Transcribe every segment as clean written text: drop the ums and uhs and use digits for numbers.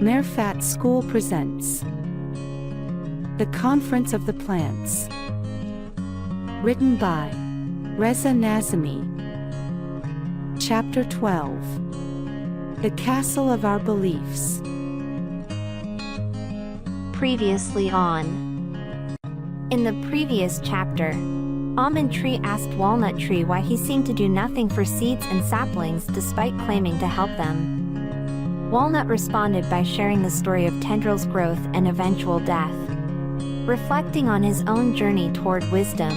Marefat School presents The Conference of the Plants. Written by Reza Nazemi. Chapter 12. The Castle of Our Beliefs. Previously on. In the previous chapter, Almond Tree asked Walnut Tree why he seemed to do nothing for seeds and saplings despite claiming to help them. Walnut responded by sharing the story of tendrils' growth and eventual death. Reflecting on his own journey toward wisdom,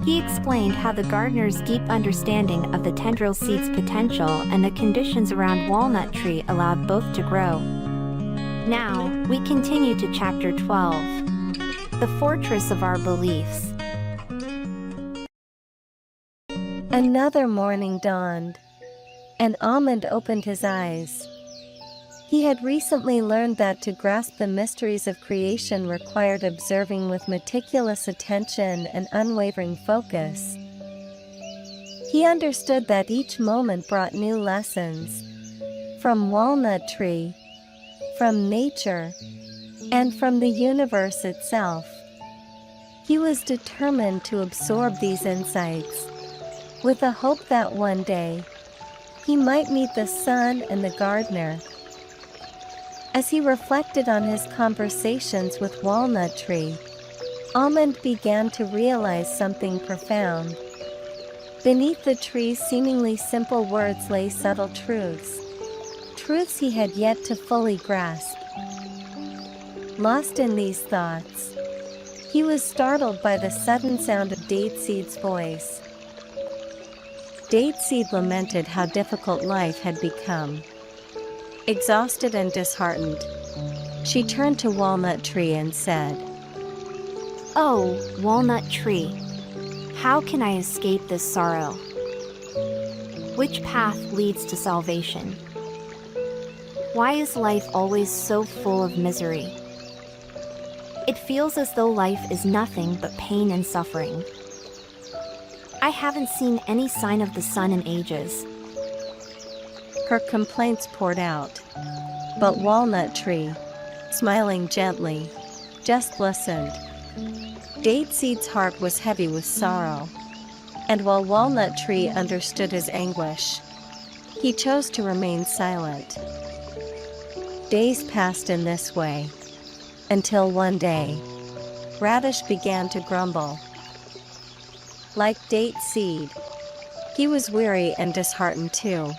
he explained how the gardener's deep understanding of the tendril seed's potential and the conditions around Walnut Tree allowed both to grow. Now, we continue to Chapter 12, The Fortress of Our Beliefs. Another morning dawned, and Almond opened his eyes. He had recently learned that to grasp the mysteries of creation required observing with meticulous attention and unwavering focus. He understood that each moment brought new lessons, from Walnut Tree, from nature, and from the universe itself. He was determined to absorb these insights, with a hope that one day, he might meet the sun and the gardener. As he reflected on his conversations with Walnut Tree, Almond began to realize something profound. Beneath the tree's seemingly simple words lay subtle truths he had yet to fully grasp. Lost in these thoughts, he was startled by the sudden sound of Dateseed's voice. Dateseed lamented how difficult life had become. Exhausted and disheartened, she turned to Walnut Tree and said, "Oh, Walnut Tree, how can I escape this sorrow? Which path leads to salvation? Why is life always so full of misery? It feels as though life is nothing but pain and suffering. I haven't seen any sign of the sun in ages." Her complaints poured out, but Walnut Tree, smiling gently, just listened. Dateseed's heart was heavy with sorrow, and while Walnut Tree understood his anguish, he chose to remain silent. Days passed in this way, until one day, Radish began to grumble. Like Dateseed, he was weary and disheartened too.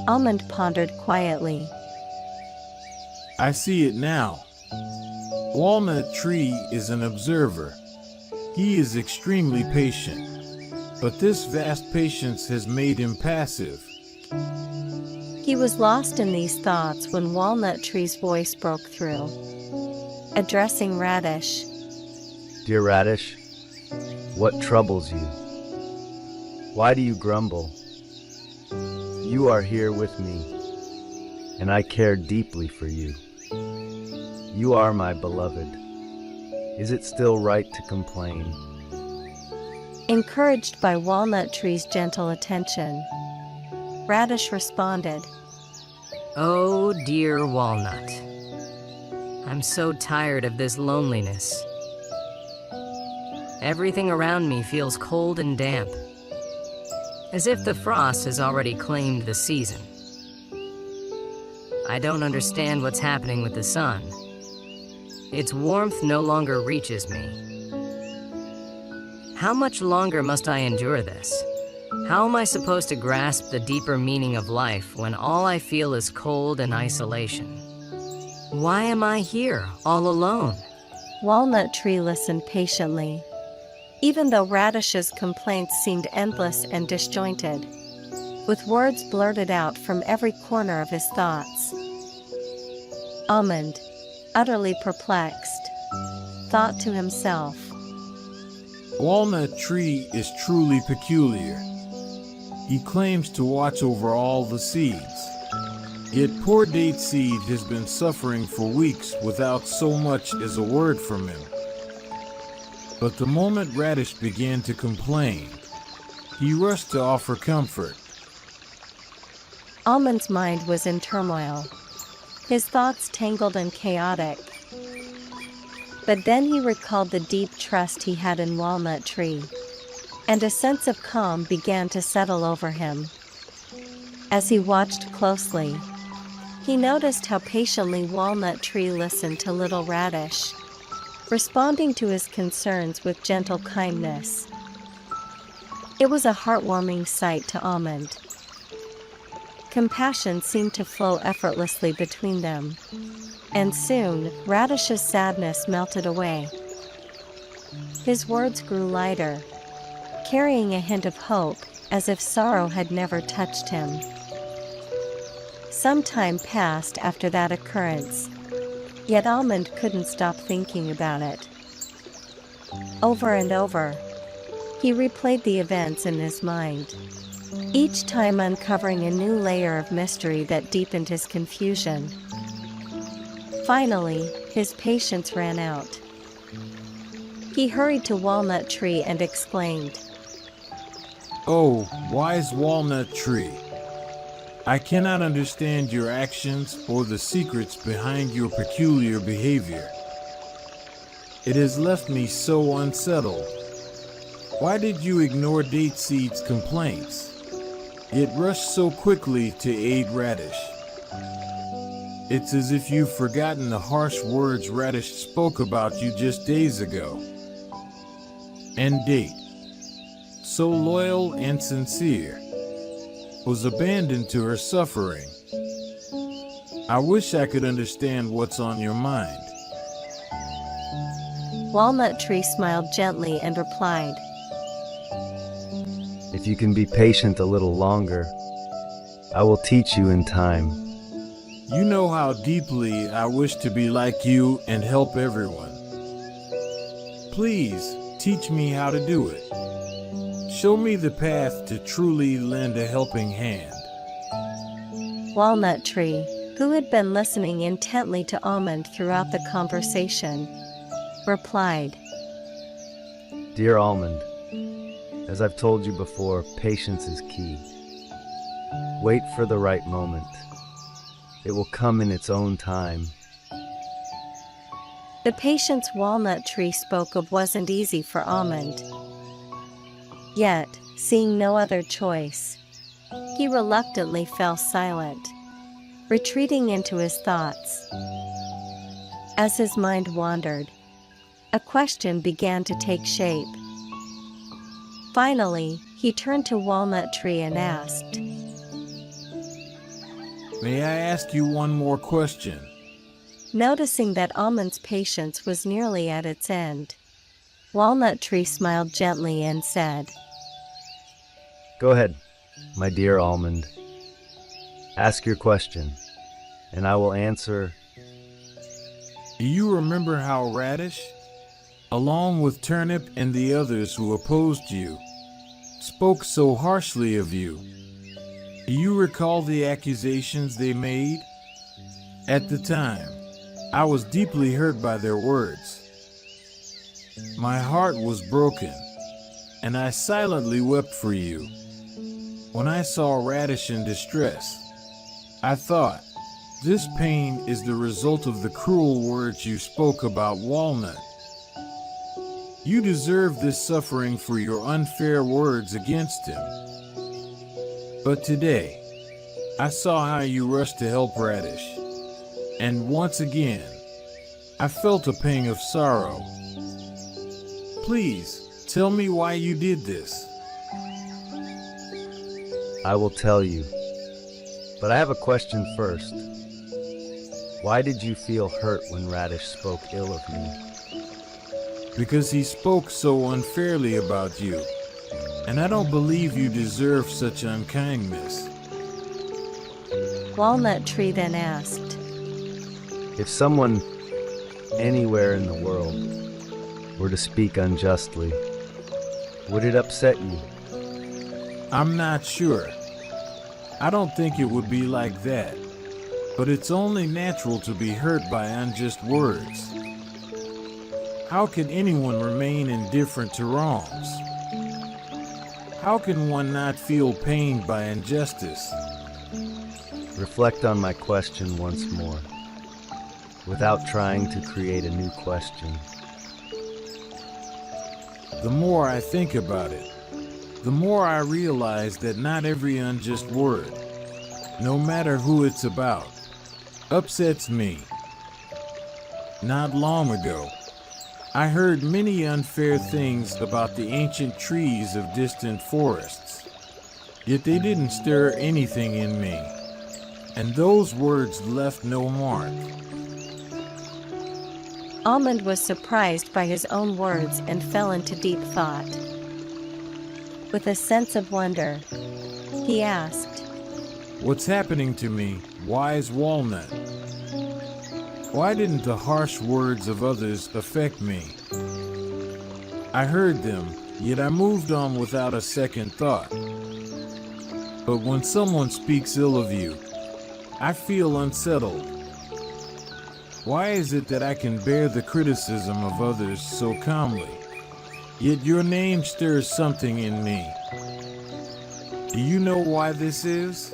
Almond pondered quietly. I see it now. Walnut Tree is an observer. He is extremely patient, but this vast patience has made him passive. He was lost in these thoughts when Walnut Tree's voice broke through. Addressing Radish. "Dear Radish, what troubles you? Why do you grumble? You are here with me, and I care deeply for you. You are my beloved. Is it still right to complain?" Encouraged by Walnut Tree's gentle attention, Radish responded, "Oh, dear Walnut, I'm so tired of this loneliness. Everything around me feels cold and damp, as if the frost has already claimed the season. I don't understand what's happening with the sun. Its warmth no longer reaches me. How much longer must I endure this? How am I supposed to grasp the deeper meaning of life when all I feel is cold and isolation? Why am I here, all alone?" Walnut Tree listened patiently, even though Radish's complaints seemed endless and disjointed, with words blurted out from every corner of his thoughts. Almond, utterly perplexed, thought to himself, Walnut Tree is truly peculiar. He claims to watch over all the seeds. Yet poor Dateseed has been suffering for weeks without so much as a word from him. But the moment Radish began to complain, he rushed to offer comfort. Almond's mind was in turmoil. his thoughts tangled and chaotic. But then he recalled the deep trust he had in Walnut Tree, and a sense of calm began to settle over him. As he watched closely, he noticed how patiently Walnut Tree listened to Little Radish, responding to his concerns with gentle kindness. It was a heartwarming sight to Almond. Compassion seemed to flow effortlessly between them, and soon Radish's sadness melted away. His words grew lighter, carrying a hint of hope, as if sorrow had never touched him. Some time passed after that occurrence, yet Almond couldn't stop thinking about it. Over and over, he replayed the events in his mind, each time uncovering a new layer of mystery that deepened his confusion. Finally, his patience ran out. He hurried to Walnut Tree and exclaimed, "Oh, wise Walnut Tree! I cannot understand your actions or the secrets behind your peculiar behavior. It has left me so unsettled. Why did you ignore Dateseed's complaints, yet rush so quickly to aid Radish? It's as if you've forgotten the harsh words Radish spoke about you just days ago. And Date, so loyal and sincere, was abandoned to her suffering. I wish I could understand what's on your mind." Walnut Tree smiled gently and replied, If you can be patient a little longer, I will teach you in time. You know how deeply I wish to be like you and help everyone. Please teach me how to do it. Show me the path to truly lend a helping hand. Walnut Tree, who had been listening intently to Almond throughout the conversation, replied, Dear Almond, as I've told you before, patience is key. Wait for the right moment. It will come in its own time. The patience Walnut Tree spoke of wasn't easy for Almond. Yet, seeing no other choice, he reluctantly fell silent, retreating into his thoughts. As his mind wandered, a question began to take shape. Finally, he turned to Walnut Tree and asked, May I ask you one more question? Noticing that Almond's patience was nearly at its end, Walnut Tree smiled gently and said, Go ahead, my dear Almond. Ask your question, and I will answer. Do you remember how Radish, along with Turnip and the others who opposed you, spoke so harshly of you? Do you recall the accusations they made? At the time, I was deeply hurt by their words. My heart was broken, and I silently wept for you. When I saw Radish in distress, I thought, this pain is the result of the cruel words you spoke about Walnut. You deserve this suffering for your unfair words against him. But today, I saw how you rushed to help Radish, and once again, I felt a pang of sorrow. Please, tell me why you did this. I will tell you, but I have a question first. Why did you feel hurt when Radish spoke ill of me? Because he spoke so unfairly about you, and I don't believe you deserve such unkindness. Walnut Tree then asked, If someone anywhere in the world were to speak unjustly, would it upset you? I'm not sure. I don't think it would be like that, but it's only natural to be hurt by unjust words. How can anyone remain indifferent to wrongs? How can one not feel pained by injustice? Reflect on my question once more. without trying to create a new question. The more I think about it, the more I realize that not every unjust word, no matter who it's about, upsets me. Not long ago, I heard many unfair things about the ancient trees of distant forests, yet they didn't stir anything in me, and those words left no mark. Almond was surprised by his own words and fell into deep thought. With a sense of wonder, he asked, "What's happening to me, wise walnut? Why didn't the harsh words of others affect me? I heard them, yet I moved on without a second thought. But when someone speaks ill of you, I feel unsettled. Why is it that I can bear the criticism of others so calmly, yet your name stirs something in me? Do you know why this is?"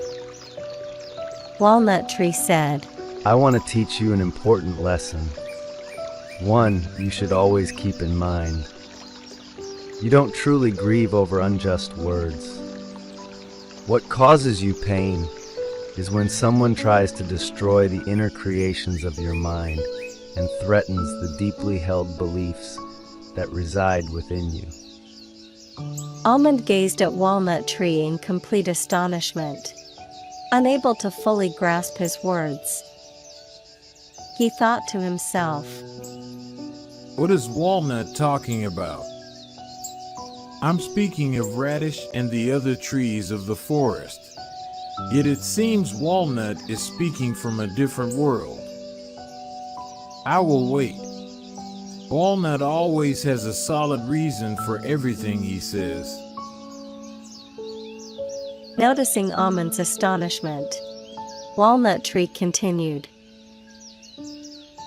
Walnut Tree said, I want to teach you an important lesson. One you should always keep in mind. You don't truly grieve over unjust words. What causes you pain is when someone tries to destroy the inner creations of your mind and threatens the deeply held beliefs that reside within you. Almond gazed at Walnut Tree in complete astonishment, unable to fully grasp his words. He thought to himself, "What is Walnut talking about? I'm speaking of Radish and the other trees of the forest. Yet it seems Walnut is speaking from a different world. I will wait. Walnut always has a solid reason for everything he says." Noticing Almond's astonishment, Walnut Tree continued,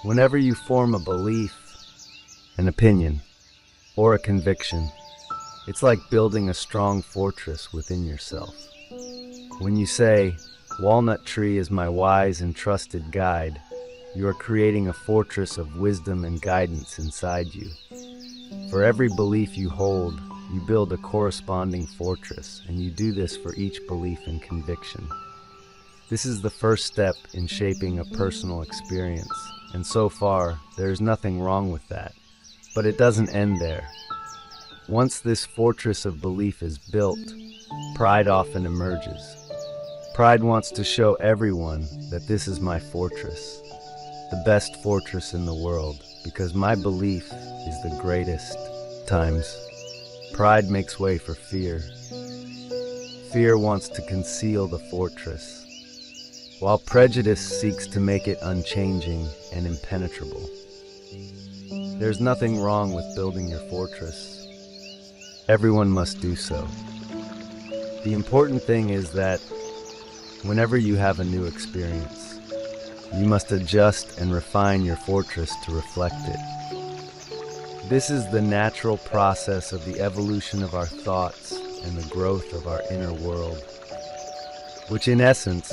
Whenever you form a belief, an opinion, or a conviction, it's like building a strong fortress within yourself. When you say, "Walnut Tree is my wise and trusted guide," you are creating a fortress of wisdom and guidance inside you. For every belief you hold, you build a corresponding fortress, and you do this for each belief and conviction. This is the first step in shaping a personal experience, and so far, there is nothing wrong with that. But it doesn't end there. Once this fortress of belief is built, pride often emerges. Pride wants to show everyone that this is my fortress, the best fortress in the world, because my belief is the greatest. Times, pride makes way for fear. Fear wants to conceal the fortress, while prejudice seeks to make it unchanging and impenetrable. There's nothing wrong with building your fortress. Everyone must do so. The important thing is that whenever you have a new experience, you must adjust and refine your fortress to reflect it. This is the natural process of the evolution of our thoughts and the growth of our inner world, which in essence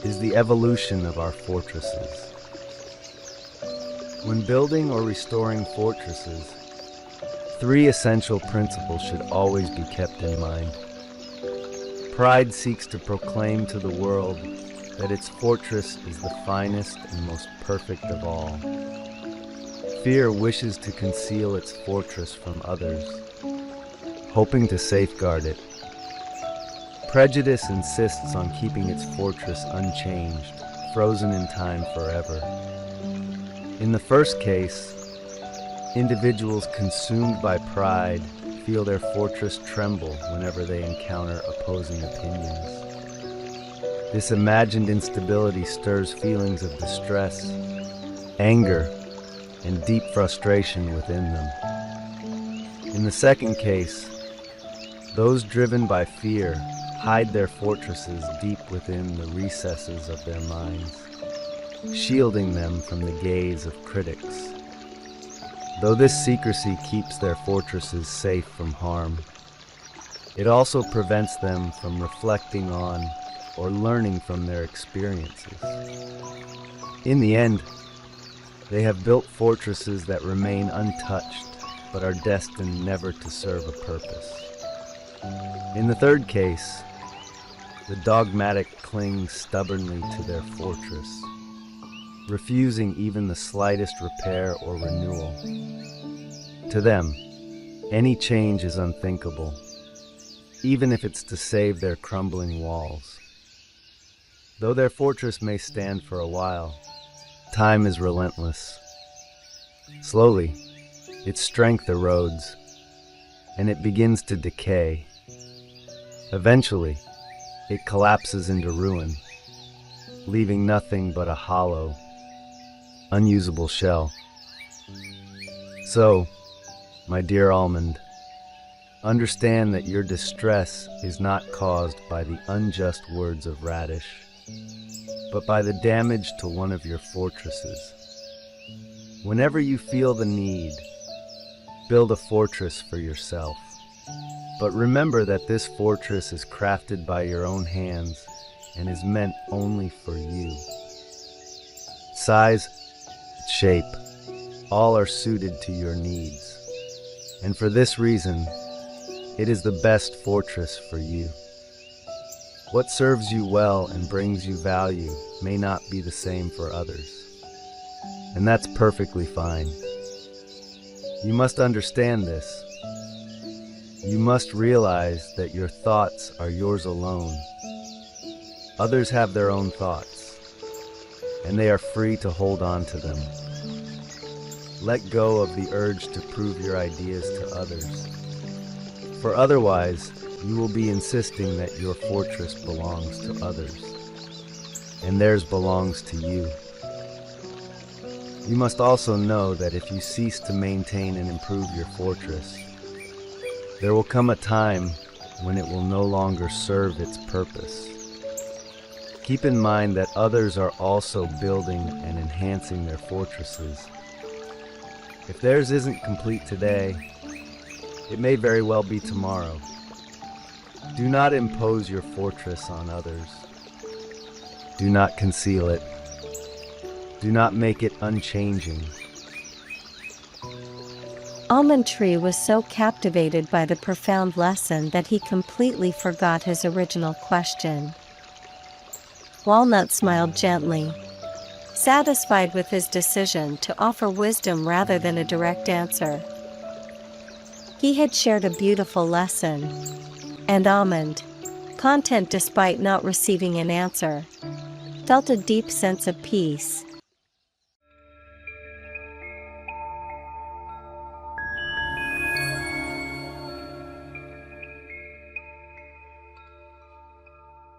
is the evolution of our fortresses. When building or restoring fortresses, 3 essential principles should always be kept in mind. Pride seeks to proclaim to the world that its fortress is the finest and most perfect of all. Fear wishes to conceal its fortress from others, hoping to safeguard it. Prejudice insists on keeping its fortress unchanged, frozen in time forever. In the first case, individuals consumed by pride feel their fortress tremble whenever they encounter opposing opinions. This imagined instability stirs feelings of distress, anger, and deep frustration within them. In the second case, those driven by fear hide their fortresses deep within the recesses of their minds, shielding them from the gaze of critics. Though this secrecy keeps their fortresses safe from harm, it also prevents them from reflecting on or learning from their experiences. In the end, they have built fortresses that remain untouched, but are destined never to serve a purpose. In the third case, the dogmatic cling stubbornly to their fortress, refusing even the slightest repair or renewal. To them, any change is unthinkable, even if it's to save their crumbling walls. Though their fortress may stand for a while, time is relentless. Slowly, its strength erodes, and it begins to decay. Eventually, it collapses into ruin, leaving nothing but a hollow, unusable shell. So, my dear almond, understand that your distress is not caused by the unjust words of Radish, but by the damage to one of your fortresses. Whenever you feel the need, build a fortress for yourself. But remember that this fortress is crafted by your own hands and is meant only for you. Size, shape, all are suited to your needs. And for this reason, it is the best fortress for you. What serves you well and brings you value may not be the same for others. And that's perfectly fine. You must understand this. You must realize that your thoughts are yours alone. Others have their own thoughts, and they are free to hold on to them. Let go of the urge to prove your ideas to others, for otherwise you will be insisting that your fortress belongs to others, and theirs belongs to you. You must also know that if you cease to maintain and improve your fortress, there will come a time when it will no longer serve its purpose. Keep in mind that others are also building and enhancing their fortresses. If theirs isn't complete today, it may very well be tomorrow. Do not impose your fortress on others. Do not conceal it. Do not make it unchanging. Almond Tree was so captivated by the profound lesson that he completely forgot his original question. Walnut smiled gently, satisfied with his decision to offer wisdom rather than a direct answer. He had shared a beautiful lesson, and Almond, content despite not receiving an answer, felt a deep sense of peace.